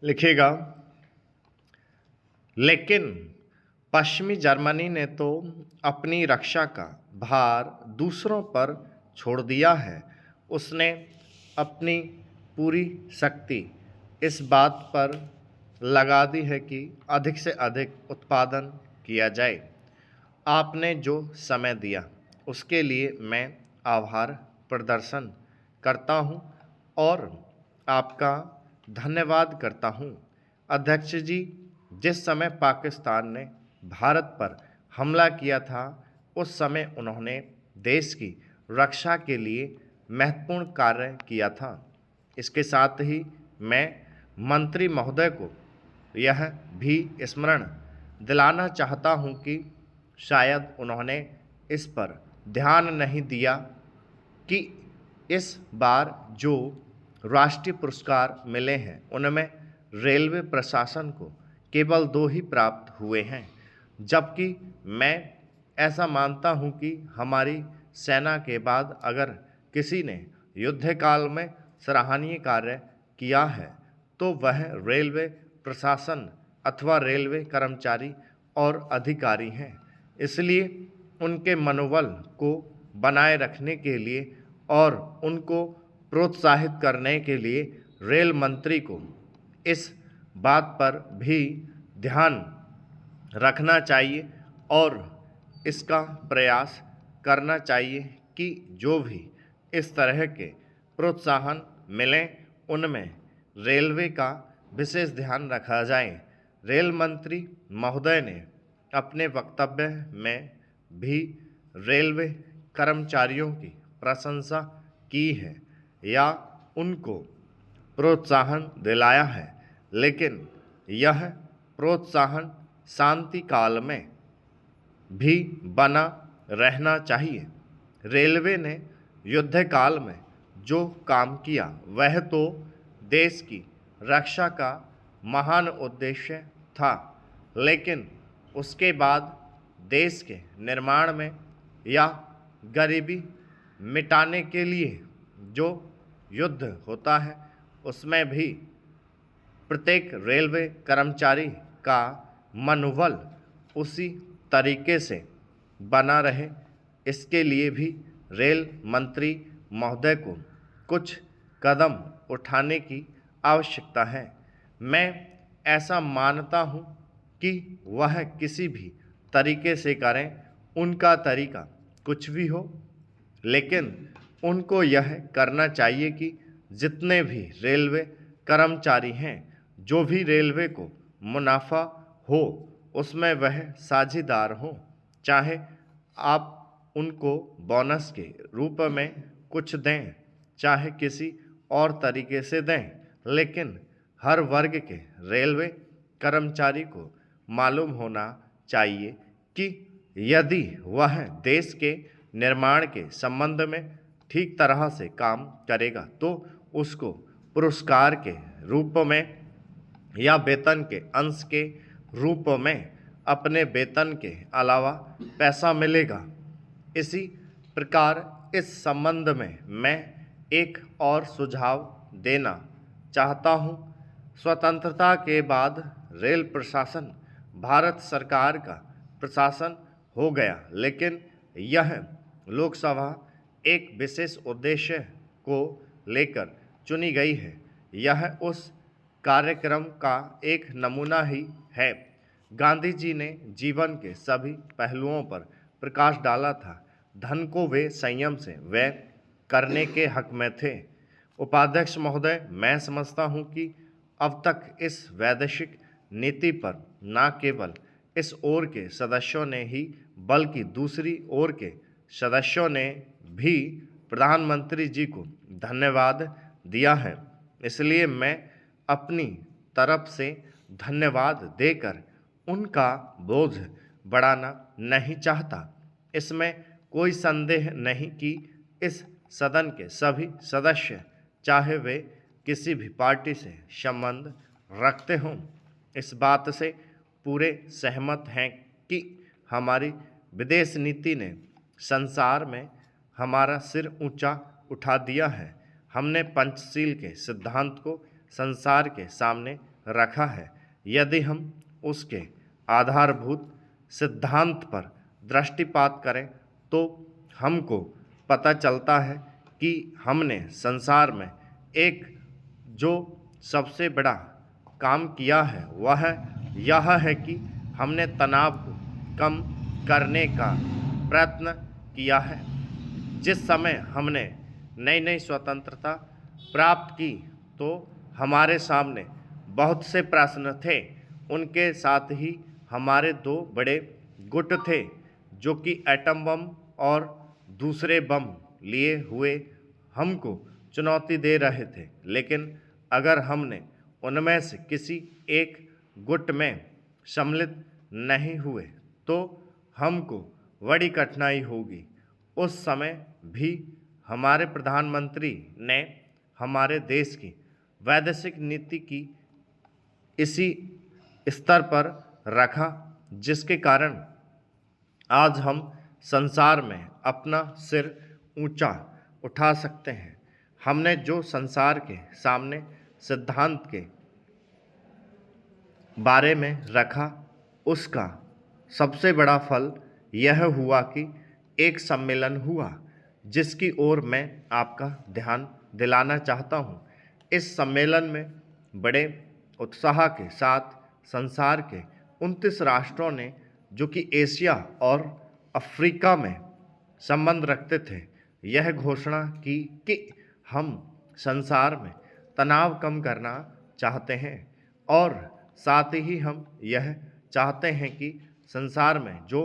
लिखेगा, लेकिन पश्चिमी जर्मनी ने तो अपनी रक्षा का भार दूसरों पर छोड़ दिया है। उसने अपनी पूरी शक्ति इस बात पर लगा दी है कि अधिक से अधिक उत्पादन किया जाए। आपने जो समय दिया उसके लिए मैं आभार प्रदर्शन करता हूँ और आपका धन्यवाद करता हूँ। अध्यक्ष जी, जिस समय पाकिस्तान ने भारत पर हमला किया था उस समय उन्होंने देश की रक्षा के लिए महत्वपूर्ण कार्य किया था। इसके साथ ही मैं मंत्री महोदय को यह भी स्मरण दिलाना चाहता हूं कि शायद उन्होंने इस पर ध्यान नहीं दिया कि इस बार जो राष्ट्रीय पुरस्कार मिले हैं उनमें रेलवे प्रशासन को केवल 2 ही प्राप्त हुए हैं, जबकि मैं ऐसा मानता हूं कि हमारी सेना के बाद अगर किसी ने युद्धकाल में सराहनीय कार्य किया है तो वह रेलवे प्रशासन अथवा रेलवे कर्मचारी और अधिकारी हैं। इसलिए उनके मनोबल को बनाए रखने के लिए और उनको प्रोत्साहित करने के लिए रेल मंत्री को इस बात पर भी ध्यान रखना चाहिए और इसका प्रयास करना चाहिए कि जो भी इस तरह के प्रोत्साहन मिलें उनमें रेलवे का विशेष ध्यान रखा जाए। रेल मंत्री महोदय ने अपने वक्तव्य में भी रेलवे कर्मचारियों की प्रशंसा की है या उनको प्रोत्साहन दिलाया है, लेकिन यह प्रोत्साहन शांति काल में भी बना रहना चाहिए। रेलवे ने युद्ध काल में जो काम किया वह तो देश की रक्षा का महान उद्देश्य था, लेकिन उसके बाद देश के निर्माण में या गरीबी मिटाने के लिए जो युद्ध होता है उसमें भी प्रत्येक रेलवे कर्मचारी का मनोबल उसी तरीके से बना रहे, इसके लिए भी रेल मंत्री महोदय को कुछ कदम उठाने की आवश्यकता है। मैं ऐसा मानता हूँ कि वह किसी भी तरीके से करें, उनका तरीका कुछ भी हो, लेकिन उनको यह करना चाहिए कि जितने भी रेलवे कर्मचारी हैं, जो भी रेलवे को मुनाफा हो उसमें वह साझेदार हों। चाहे आप उनको बोनस के रूप में कुछ दें, चाहे किसी और तरीके से दें, लेकिन हर वर्ग के रेलवे कर्मचारी को मालूम होना चाहिए कि यदि वह देश के निर्माण के संबंध में ठीक तरह से काम करेगा तो उसको पुरस्कार के रूप में या वेतन के अंश के रूप में अपने वेतन के अलावा पैसा मिलेगा। इसी प्रकार इस संबंध में मैं एक और सुझाव देना चाहता हूँ। स्वतंत्रता के बाद रेल प्रशासन भारत सरकार का प्रशासन हो गया, लेकिन यह लोकसभा एक विशेष उद्देश्य को लेकर चुनी गई है। यह उस कार्यक्रम का एक नमूना ही है। गांधी जी ने जीवन के सभी पहलुओं पर प्रकाश डाला था। धन को वे संयम से व्यय करने के हक में थे। उपाध्यक्ष महोदय, मैं समझता हूं कि अब तक इस वैदेशिक नीति पर न केवल इस ओर के सदस्यों ने ही बल्कि दूसरी ओर के सदस्यों ने भी प्रधानमंत्री जी को धन्यवाद दिया है। इसलिए मैं अपनी तरफ से धन्यवाद देकर उनका बोझ बढ़ाना नहीं चाहता। इसमें कोई संदेह नहीं कि इस सदन के सभी सदस्य, चाहे वे किसी भी पार्टी से संबंध रखते हों, इस बात से पूरे सहमत हैं कि हमारी विदेश नीति ने संसार में हमारा सिर ऊंचा उठा दिया है। हमने पंचशील के सिद्धांत को संसार के सामने रखा है। यदि हम उसके आधारभूत सिद्धांत पर दृष्टिपात करें तो हमको पता चलता है कि हमने संसार में एक जो सबसे बड़ा काम किया है वह यह है कि हमने तनाव को कम करने का प्रयत्न किया है। जिस समय हमने नई नई स्वतंत्रता प्राप्त की तो हमारे सामने बहुत से प्रश्न थे। उनके साथ ही हमारे दो बड़े गुट थे जो कि एटम बम और दूसरे बम लिए हुए हमको चुनौती दे रहे थे। लेकिन अगर हमने उनमें से किसी एक गुट में सम्मिलित नहीं हुए तो हमको बड़ी कठिनाई होगी। उस समय भी हमारे प्रधानमंत्री ने हमारे देश की वैदेशिक नीति की इसी स्तर पर रखा जिसके कारण आज हम संसार में अपना सिर ऊंचा उठा सकते हैं। हमने जो संसार के सामने सिद्धांत के बारे में रखा उसका सबसे बड़ा फल यह हुआ कि एक सम्मेलन हुआ जिसकी ओर मैं आपका ध्यान दिलाना चाहता हूँ। इस सम्मेलन में बड़े उत्साह के साथ संसार के 29 राष्ट्रों ने जो कि एशिया और अफ्रीका में संबंध रखते थे यह घोषणा की कि हम संसार में तनाव कम करना चाहते हैं और साथ ही हम यह चाहते हैं कि संसार में जो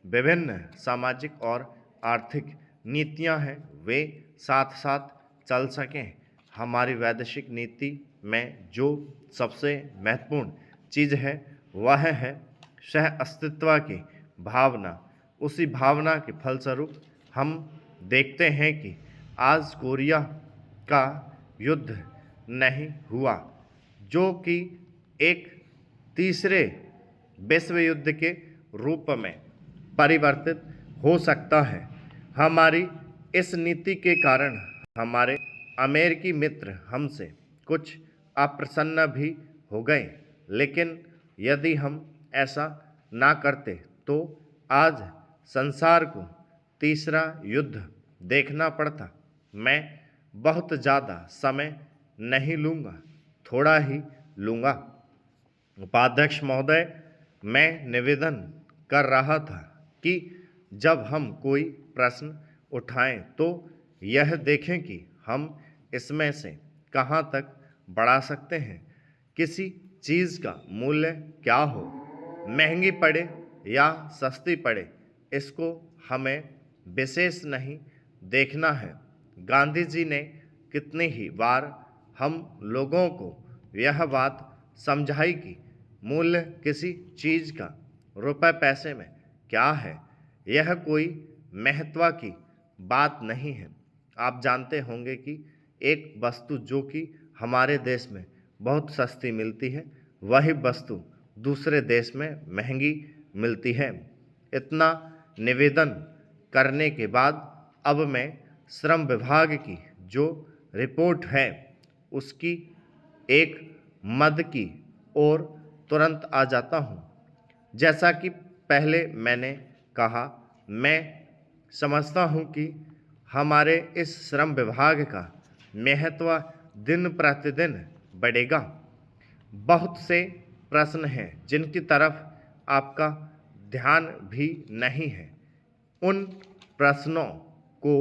विभिन्न सामाजिक और आर्थिक नीतियां हैं वे साथ साथ चल सकें। हमारी वैदेशिक नीति में जो सबसे महत्वपूर्ण चीज़ है वह है सह अस्तित्व की भावना। उसी भावना के फलस्वरूप हम देखते हैं कि आज कोरिया का युद्ध नहीं हुआ जो कि एक तीसरे विश्व युद्ध के रूप में परिवर्तित हो सकता है। हमारी इस नीति के कारण हमारे अमेरिकी मित्र हमसे कुछ अप्रसन्न भी हो गए। लेकिन यदि हम ऐसा ना करते तो आज संसार को तीसरा युद्ध देखना पड़ता। मैं बहुत ज़्यादा समय नहीं लूँगा, थोड़ा ही लूँगा। उपाध्यक्ष महोदय, मैं निवेदन कर रहा था कि जब हम कोई प्रश्न उठाएं तो यह देखें कि हम इसमें से कहाँ तक बढ़ा सकते हैं। किसी चीज़ का मूल्य क्या हो, महंगी पड़े या सस्ती पड़े, इसको हमें विशेष नहीं देखना है। गांधी जी ने कितनी ही बार हम लोगों को यह बात समझाई कि मूल्य किसी चीज़ का रुपए पैसे में क्या है, यह कोई महत्व की बात नहीं है। आप जानते होंगे कि एक वस्तु जो कि हमारे देश में बहुत सस्ती मिलती है वही वस्तु दूसरे देश में महंगी मिलती है। इतना निवेदन करने के बाद अब मैं श्रम विभाग की जो रिपोर्ट है उसकी एक मद की ओर तुरंत आ जाता हूँ। जैसा कि पहले मैंने कहा, मैं समझता हूँ कि हमारे इस श्रम विभाग का महत्व दिन प्रतिदिन बढ़ेगा। बहुत से प्रश्न हैं जिनकी तरफ आपका ध्यान भी नहीं है। उन प्रश्नों को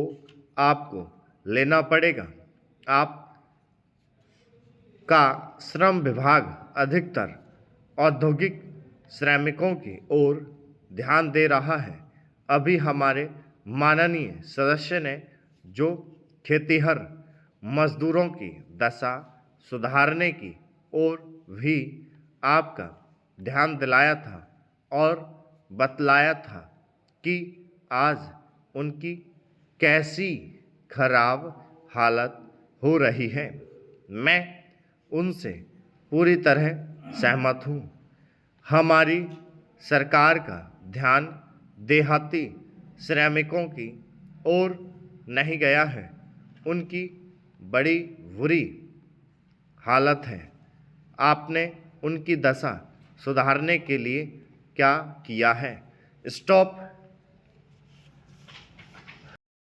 आपको लेना पड़ेगा। आप का श्रम विभाग अधिकतर औद्योगिक श्रमिकों की ओर ध्यान दे रहा है। अभी हमारे माननीय सदस्य ने जो खेतीहर मजदूरों की दशा सुधारने की ओर भी आपका ध्यान दिलाया था और बतलाया था कि आज उनकी कैसी खराब हालत हो रही है। मैं उनसे पूरी तरह सहमत हूँ। हमारी सरकार का ध्यान देहाती श्रमिकों की ओर नहीं गया है। उनकी बड़ी बुरी हालत है। आपने उनकी दशा सुधारने के लिए क्या किया है? स्टॉप